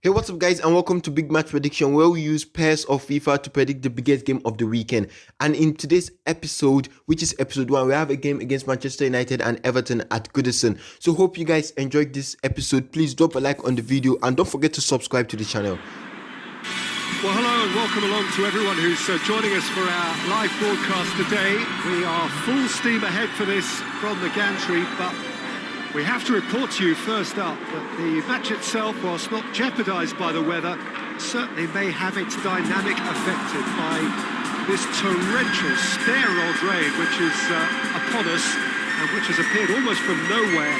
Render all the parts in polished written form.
Hey, what's up, guys, and welcome to Big Match Prediction, where we use pairs of FIFA to predict the biggest game of the weekend. And in today's episode, which is episode 1, we have a game against Manchester United and Everton at Goodison. So hope you guys enjoyed this episode. Please drop a like on the video and don't forget to subscribe to the channel. Well, hello and welcome along to everyone who's joining us for our live broadcast today. We are full steam ahead for this from the gantry, but we have to report to you first up that the match itself, whilst not jeopardised by the weather, certainly may have its dynamic affected by this torrential steroid rain which is upon us and which has appeared almost from nowhere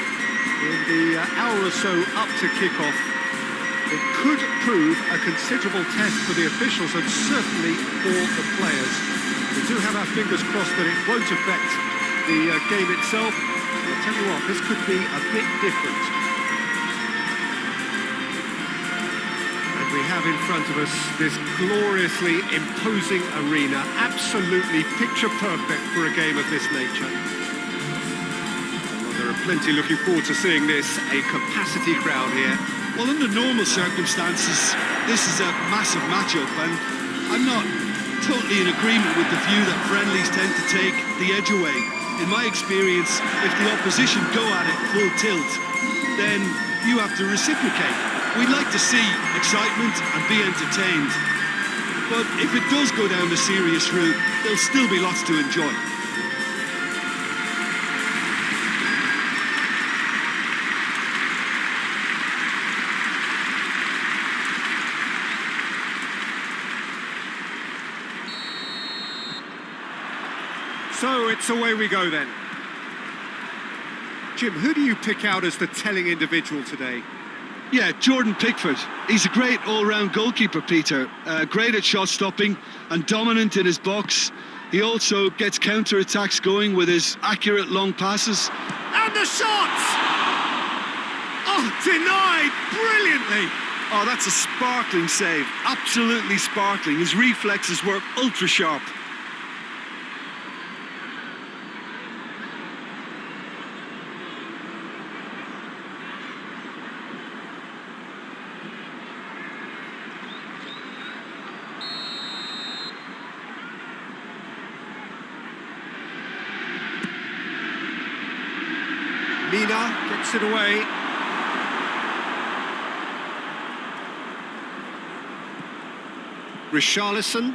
in the hour or so up to kick-off. It could prove a considerable test for the officials and certainly for the players. We do have our fingers crossed that it won't affect the game itself. I'll tell you what, this could be a bit different. And we have in front of us this gloriously imposing arena, absolutely picture perfect for a game of this nature. Well, there are plenty looking forward to seeing this, a capacity crowd here. Well, under normal circumstances, this is a massive matchup, and I'm not totally in agreement with the view that friendlies tend to take the edge away. In my experience, if the opposition go at it full tilt, then you have to reciprocate. We'd like to see excitement and be entertained. But if it does go down the serious route, there'll still be lots to enjoy. So it's away we go then. Jim, who do you pick out as the telling individual today? Yeah, Jordan Pickford. He's a great all-round goalkeeper, Peter. Great at shot stopping and dominant in his box. He also gets counter-attacks going with his accurate long passes. And the shot! Oh, denied brilliantly! Oh, that's a sparkling save. Absolutely sparkling. His reflexes work ultra-sharp. Mina gets it away. Richarlison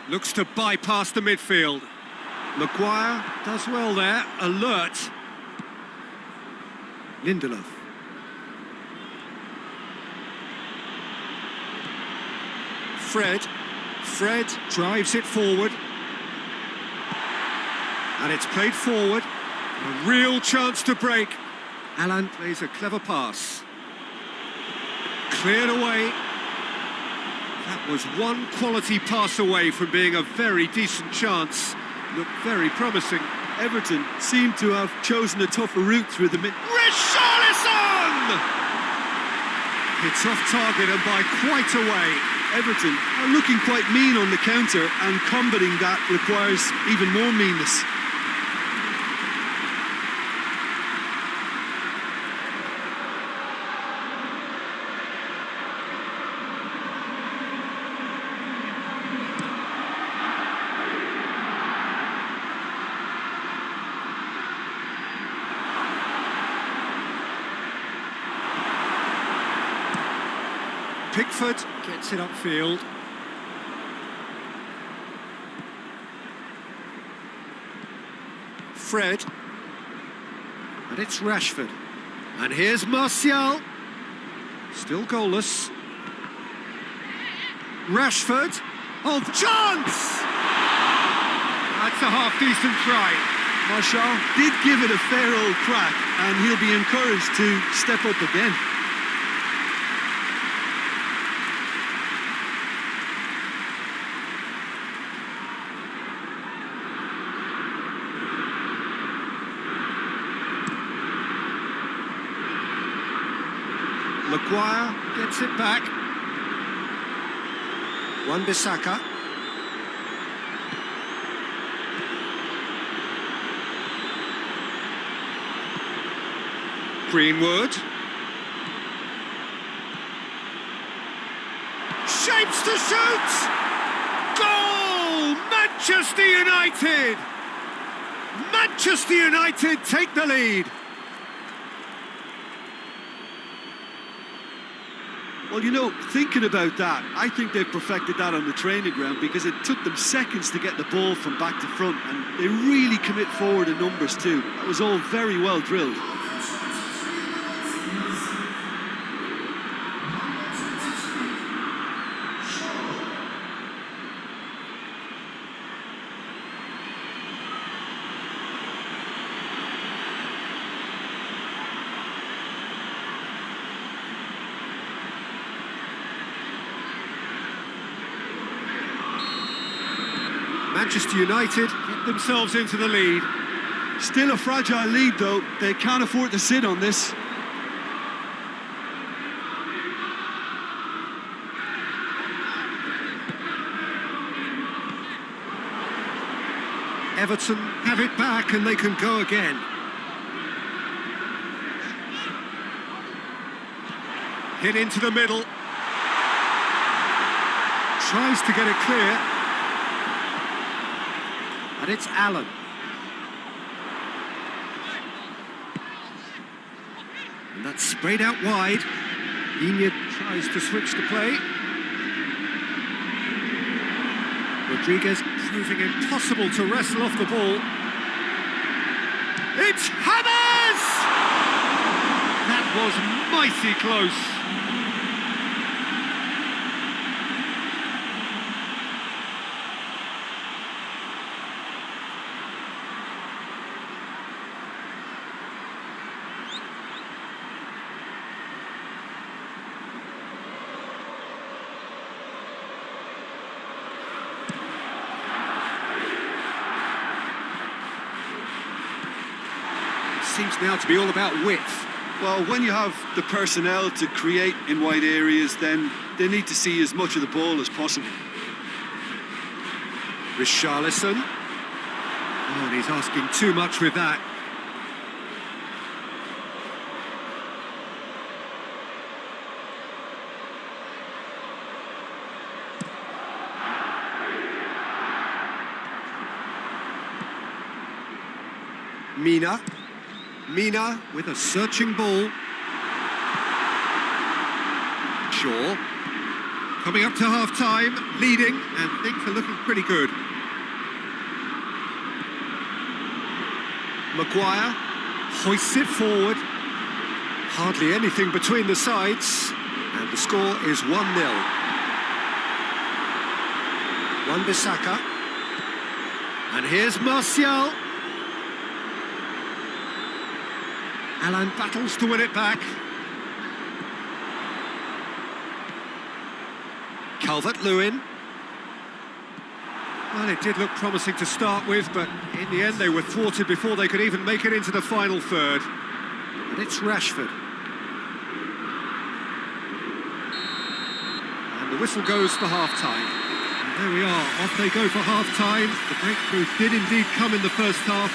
looks to bypass the midfield. Maguire does well there, alert. Lindelof. Fred drives it forward. And it's played forward. A real chance to break. Alan plays a clever pass. Cleared away. That was one quality pass away from being a very decent chance. Looked very promising. Everton seem to have chosen a tougher route through the mid. Richarlison! It's off target and by quite a way. Everton are looking quite mean on the counter, and combating that requires even more meanness. Pickford gets it upfield. Fred. And it's Rashford. And here's Martial. Still goalless. Rashford. Oh, chance! That's a half-decent try. Martial did give it a fair old crack, and he'll be encouraged to step up again. Maguire gets it back. Wan-Bissaka. Greenwood. shapes to shoot! Goal! Manchester United! Manchester United take the lead. Well, you know, thinking about that, I think they've perfected that on the training ground because it took them seconds to get the ball from back to front, and they really commit forward in numbers too. That was all very well drilled. Manchester United get themselves into the lead. Still a fragile lead though, they can't afford to sit on this. Everton have it back and they can go again. Hit into the middle. Tries to get it clear. And it's Allen. And that's sprayed out wide. Enid tries to switch the play. Rodriguez proving impossible to wrestle off the ball. It's Hammers! That was mighty close. Seems now to be all about width. Well, when you have the personnel to create in wide areas, then they need to see as much of the ball as possible. Richarlison. Oh, and he's asking too much with that. Mina with a searching ball. Shaw coming up to half-time, leading, and things are looking pretty good. Maguire hoists it forward. Hardly anything between the sides, and the score is 1-0. Wan-Bissaka. And here's Martial. Alan battles to win it back. Calvert-Lewin. Well, it did look promising to start with, but in the end they were thwarted before they could even make it into the final third. And it's Rashford. And the whistle goes for half-time. And there we are, off they go for half-time. The breakthrough did indeed come in the first half.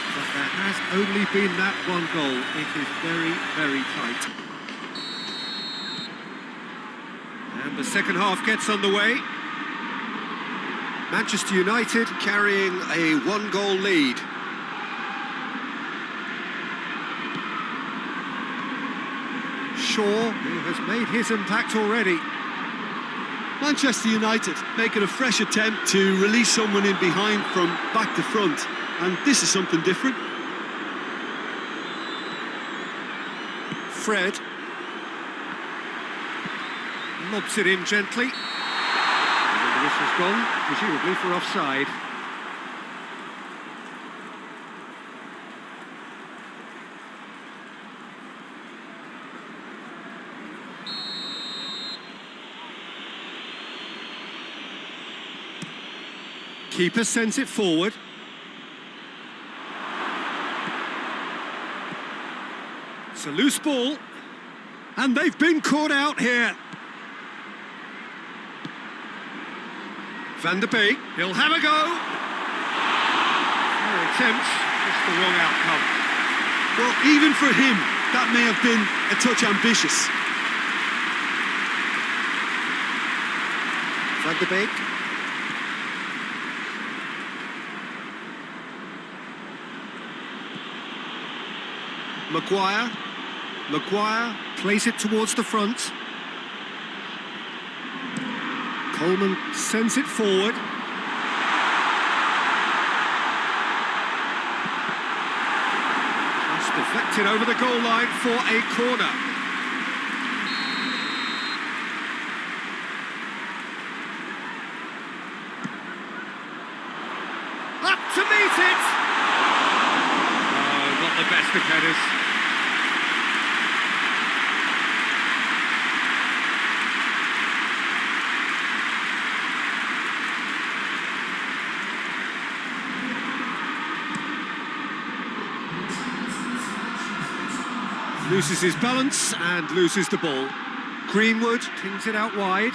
But there has only been that one goal. It is very, very tight. And the second half gets underway. Manchester United carrying a one-goal lead. Shaw, who has made his impact already. Manchester United making a fresh attempt to release someone in behind from back to front. And this is something different. Fred lobs it in gently. And the whistle's gone, presumably for offside. Keeper sends it forward. It's a loose ball, and they've been caught out here. Van der Beek, he'll have a go. Fair attempt, just the wrong outcome. Well, even for him, that may have been a touch ambitious. Van de Beek. Maguire. Maguire plays it towards the front. Coleman sends it forward. Just deflected over the goal line for a corner. Up to meet it! Oh, not the best of headers. Loses his balance and loses the ball. Greenwood pings it out wide.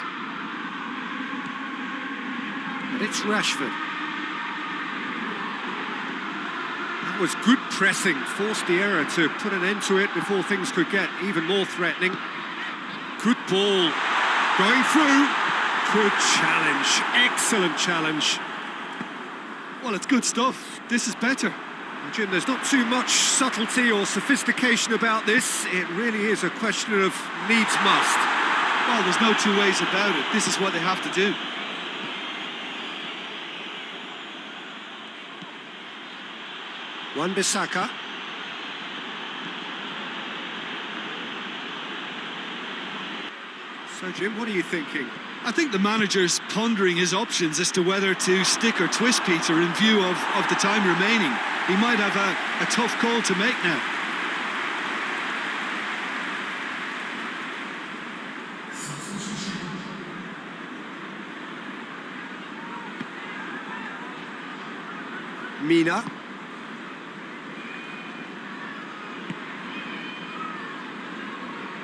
And it's Rashford. That was good pressing, forced the error to put an end to it before things could get even more threatening. Good ball. Going through. Good challenge. Excellent challenge. Well, it's good stuff. This is better. Jim, there's not too much subtlety or sophistication about this. It really is a question of needs must. Well, there's no two ways about it. This is what they have to do. Wan-Bissaka. So, Jim, what are you thinking? I think the manager's pondering his options as to whether to stick or twist Peter in view of the time remaining. He might have a tough call to make now. Mina.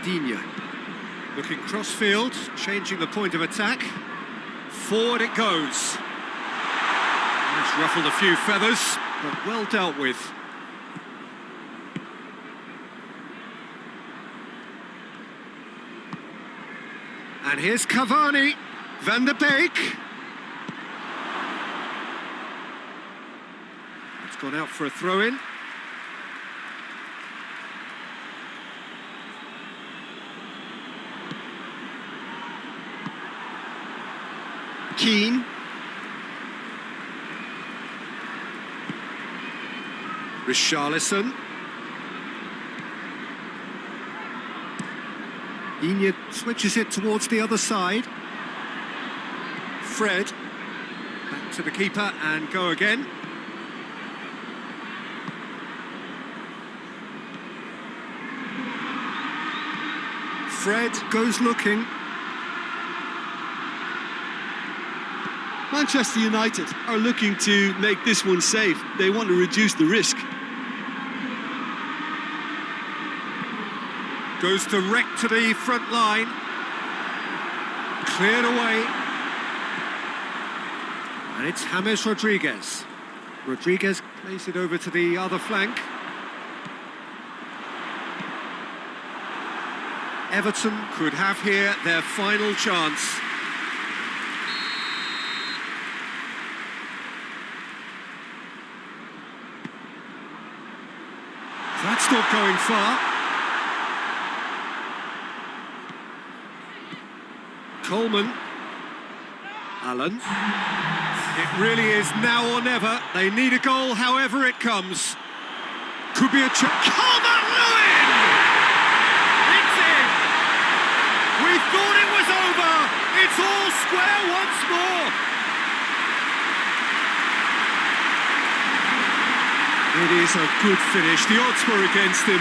Digne. Looking cross-field, changing the point of attack. Forward it goes. It's ruffled a few feathers, but well dealt with. And here's Cavani. Van de Beek. It's gone out for a throw-in. Keane. Richarlison. Digne switches it towards the other side. Fred. Back to the keeper and go again. Fred goes looking. Manchester United are looking to make this one safe. They want to reduce the risk. Goes direct to the front line. Cleared away. And it's James Rodriguez. Rodriguez plays it over to the other flank. Everton could have here their final chance. That's not going far. Coleman. Allen. It really is now or never. They need a goal however it comes. Could be a chance. Calvert-Lewin! It's in! We thought it was over. It's all square once more. It is a good finish. The odds were against him.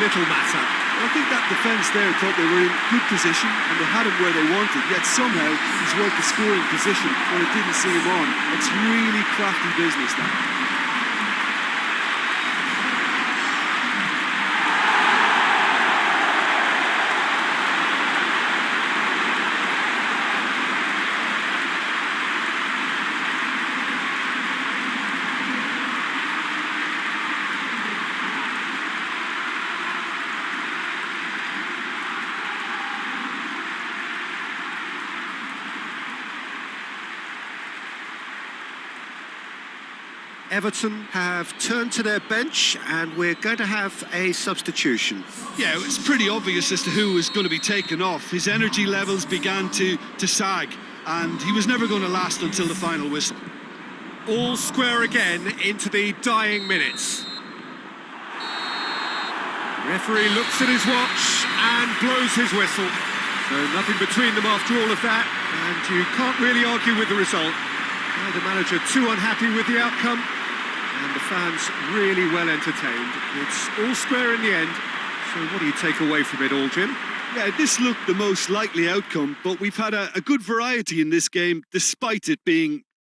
Little matter. I think that defence there thought they were in good position and they had him where they wanted, yet somehow he's worked the scoring position when it didn't see him on. It's really crafty business now. Everton have turned to their bench and we're going to have a substitution. Yeah, it's pretty obvious as to who was going to be taken off. His energy levels began to sag, and he was never going to last until the final whistle. All square again into the dying minutes. Referee looks at his watch and blows his whistle. So nothing between them after all of that, and you can't really argue with the result. The manager too unhappy with the outcome, and the fans really well entertained. It's all square in the end. So what do you take away from it all, Jim? Yeah, this looked the most likely outcome, but we've had a good variety in this game, despite it being